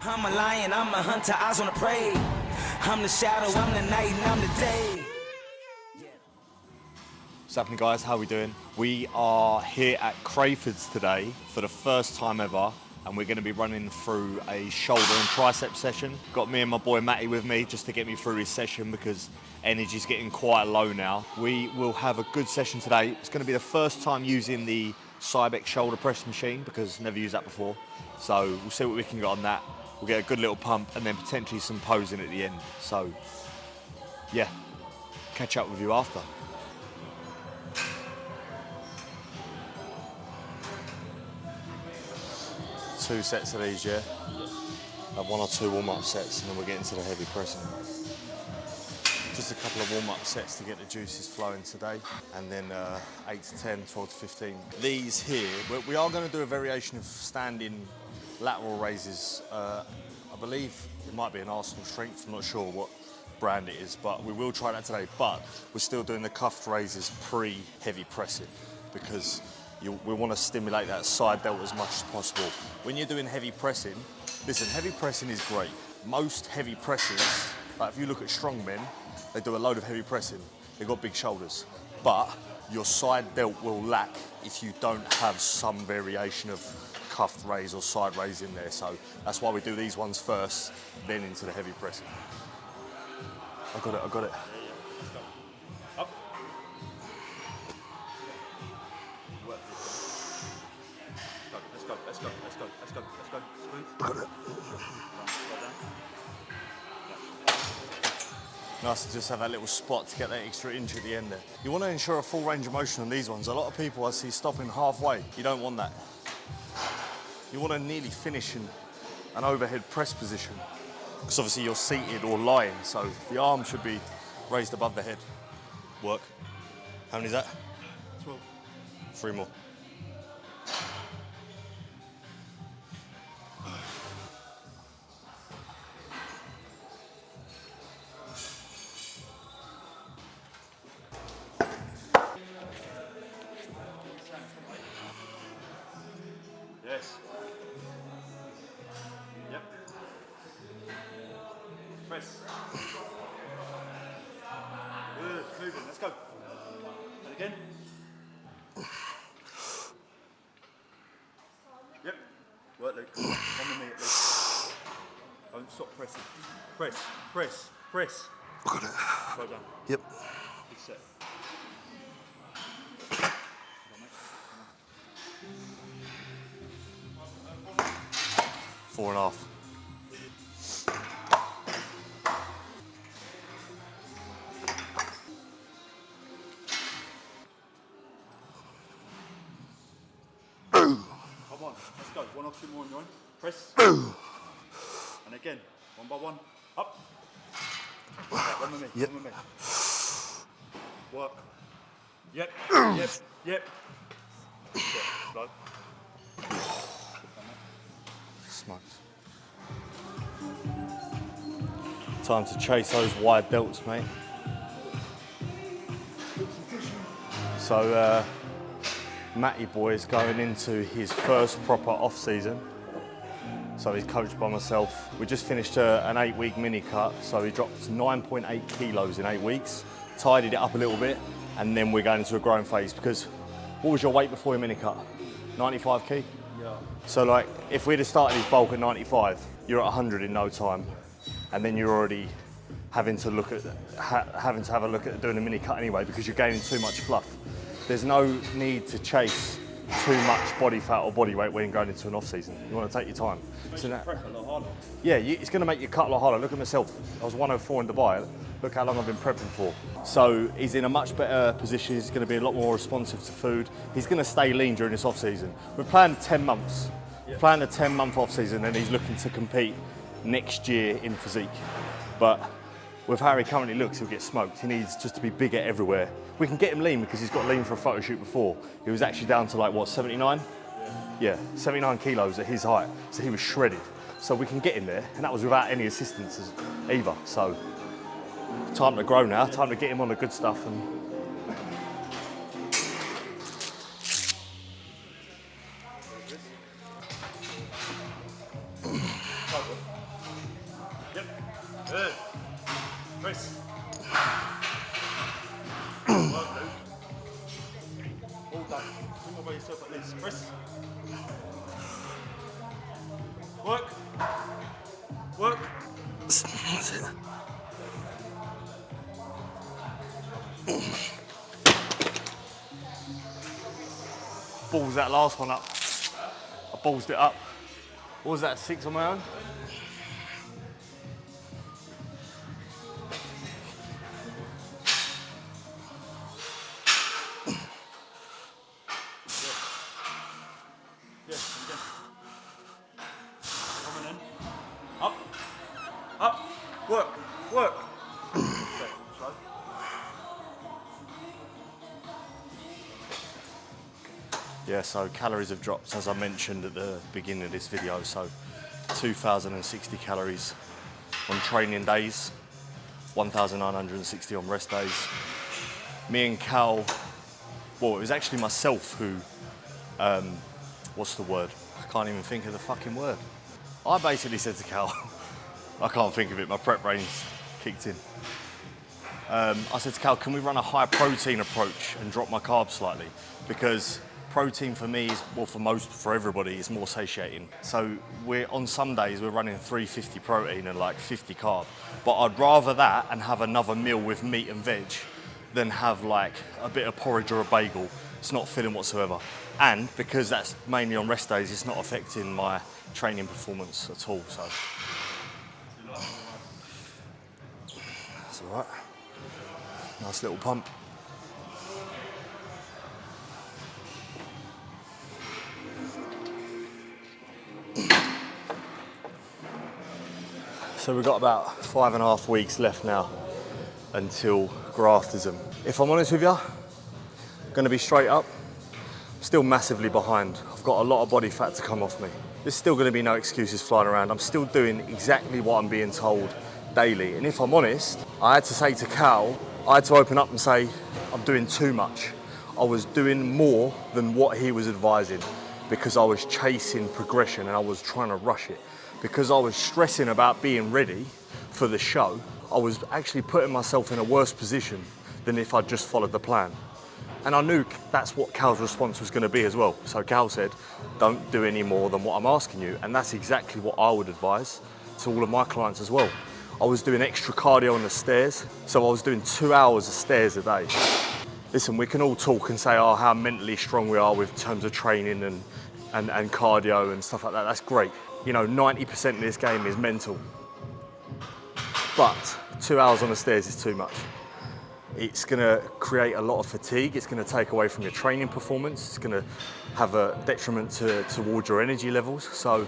I'm a lion, I'm a hunter, eyes on the prey. I'm the shadow, I'm the night, and I'm the day. What's happening, guys? How are we doing? We are here at Crayfords today for the first time ever, and we're going to be running through a shoulder and tricep session. Got me and my boy Matty with me just to get me through this session because energy's getting quite low now. We will have a good session today. It's going to be the first time using the Cybex shoulder press machine because never used that before. So we'll see what we can get on that. We'll get a good little pump and then potentially some posing at the end. So yeah, catch up with you after. Two sets of these, yeah? Have one or two warm-up sets and then we'll get into the heavy pressing. Just a couple of warm-up sets to get the juices flowing today, and then 8 to 10, 12 to 15. These here, we are going to do a variation of standing lateral raises. I believe it might be an Arsenal Strength, I'm not sure what brand it is, but we will try that today. But we're still doing the cuffed raises pre-heavy pressing because we want to stimulate that side delt as much as possible. When you're doing heavy pressing, listen, heavy pressing is great. Most heavy presses, like if you look at strong men, they do a load of heavy pressing. They've got big shoulders, but your side delt will lack if you don't have some variation of cuffed raise or side raise in there. So that's why we do these ones first, then into the heavy pressing. I got it, I got it. Let's go. Up. Let's go, let's go, let's go, let's go, let's go. Smooth. Got it. Nice to just have that little spot to get that extra inch at the end there. You want to ensure a full range of motion on these ones. A lot of people I see stopping halfway. You don't want that. You want to nearly finish in an overhead press position because obviously you're seated or lying, so the arm should be raised above the head. Work. How many is that? 12. 3 more. Yes. Yep. Press. Good, moving, let's go. And again. Yep. Work, Luke. 1 minute at least. Don't stop pressing. Press, press, press. Got it. Well done. Yep. Good set. 4.5. Come on, let's go. 1 or 2 more on your own. Press. And again, 1 by 1. Up. Right, 1 minute. Yep. 1 minute. Work. Yep. Yep. Yep. Slow. Smoked. Time to chase those wide delts, mate. So, Matty boy is going into his first proper off-season. So he's coached by myself. We just finished an 8-week mini cut, so he dropped 9.8 kilos in 8 weeks, tidied it up a little bit, and then we're going into a growing phase because what was your weight before your mini cut? 95 kg? Yeah. So like, if we'd have started his bulk at 95, you're at 100 in no time, and then you're already having to look at have a look at doing a mini cut anyway because you're gaining too much fluff. There's no need to chase too much body fat or body weight when you're going into an off season. You want to take your time. So now, Prep a lot harder. yeah, it's going to make your cut a lot harder. Look at myself. I was 104 in Dubai. Look how long I've been prepping for. So he's in a much better position. He's going to be a lot more responsive to food. He's going to stay lean during this off season. We've planned 10 months. Yeah. Planned a 10-month off season, and he's looking to compete next year in physique. But with how he currently looks, he'll get smoked. He needs just to be bigger everywhere. We can get him lean because he's got lean for a photo shoot before. He was actually down to like, what, 79? Yeah, 79 kilos at his height. So he was shredded. So we can get him there, and that was without any assistance either. So time to grow now, time to get him on the good stuff. And Good. Press. Work, dude. All done. Think about yourself at least. Press. Work. Work. Balls that last one up. I ballsed it up. What was that, 6 on my own? Yes, again. Coming in. Up. Up. Work. Work. Okay, slow. Yeah, so calories have dropped, as I mentioned at the beginning of this video. So 2,060 calories on training days, 1,960 on rest days. Me and Cal, well, it was actually myself who, what's the word? I can't even think of the fucking word. I basically said to Cal, I can't think of it, my prep brain's kicked in. I said to Cal, can we run a high protein approach and drop my carbs slightly? Because protein for me is, well, for everybody, is more satiating. So on some days we're running 350 protein and like 50 carb. But I'd rather that and have another meal with meat and veg than have like a bit of porridge or a bagel. It's not filling whatsoever. And because that's mainly on rest days, it's not affecting my training performance at all, so. That's all right. Nice little pump. So we've got about 5.5 weeks left now until graftism. If I'm honest with you, gonna be straight up, I'm still massively behind. I've got a lot of body fat to come off me. There's still gonna be no excuses flying around. I'm still doing exactly what I'm being told daily. And if I'm honest, I had to say to Cal, I had to open up and say, I'm doing too much. I was doing more than what he was advising because I was chasing progression and I was trying to rush it. Because I was stressing about being ready for the show, I was actually putting myself in a worse position than if I'd just followed the plan. And I knew that's what Cal's response was going to be as well. So Cal said, don't do any more than what I'm asking you. And that's exactly what I would advise to all of my clients as well. I was doing extra cardio on the stairs. So I was doing 2 hours of stairs a day. Listen, we can all talk and say, oh, how mentally strong we are with terms of training and cardio and stuff like that. That's great. You know, 90% of this game is mental. But 2 hours on the stairs is too much. It's gonna create a lot of fatigue. It's gonna take away from your training performance. It's gonna have a detriment towards your energy levels. So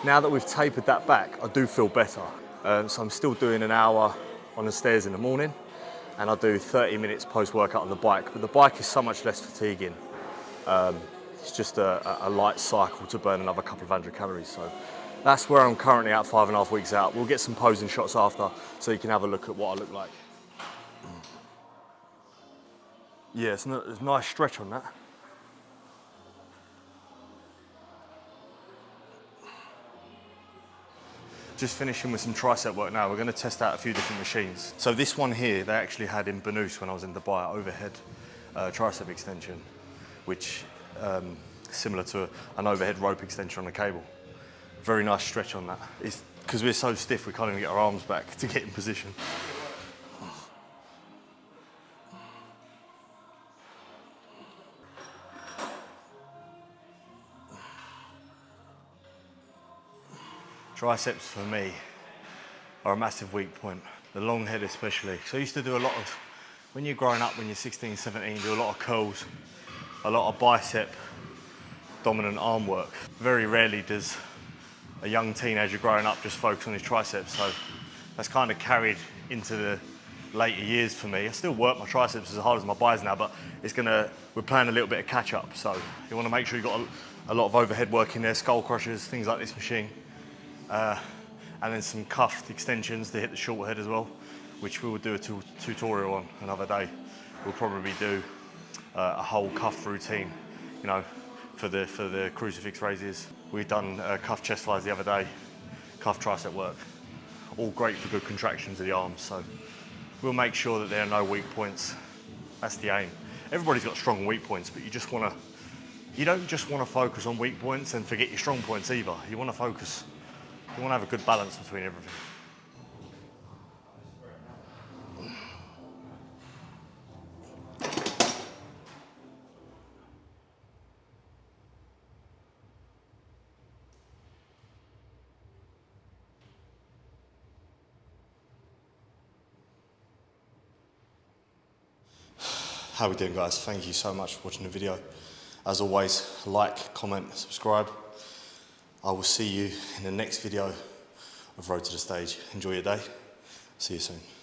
now that we've tapered that back, I do feel better. So I'm still doing an hour on the stairs in the morning, and I do 30 minutes post-workout on the bike. But the bike is so much less fatiguing. It's just a light cycle to burn another couple of 100 calories. So that's where I'm currently at 5.5 weeks out. We'll get some posing shots after so you can have a look at what I look like. Yeah, it's a nice stretch on that. Just finishing with some tricep work now. We're going to test out a few different machines. So this one here, they actually had in Banus when I was in Dubai, overhead tricep extension, which similar to an overhead rope extension on a cable. Very nice stretch on that. It's because we're so stiff, we can't even get our arms back to get in position. Triceps for me are a massive weak point. The long head especially. So I used to do a lot of, when you're growing up, when you're 16, 17, do a lot of curls, a lot of bicep dominant arm work. Very rarely does a young teenager growing up just focus on his triceps. So that's kind of carried into the later years for me. I still work my triceps as hard as my bis now, but we're playing a little bit of catch up. So you want to make sure you've got a lot of overhead work in there, skull crushers, things like this machine. And then some cuffed extensions to hit the short head as well, which we will do a tutorial on another day. We'll probably do a whole cuff routine, you know, for the crucifix raises. We've done cuff chest flies the other day, cuff tricep work. all great for good contractions of the arms. So we'll make sure that there are no weak points. That's the aim. Everybody's got strong and weak points, but you don't just want to focus on weak points and forget your strong points either. You want to focus, you want to have a good balance between everything. How are we doing, guys? Thank you so much for watching the video. As always, like, comment, subscribe. I will see you in the next video of Road to the Stage. Enjoy your day. See you soon.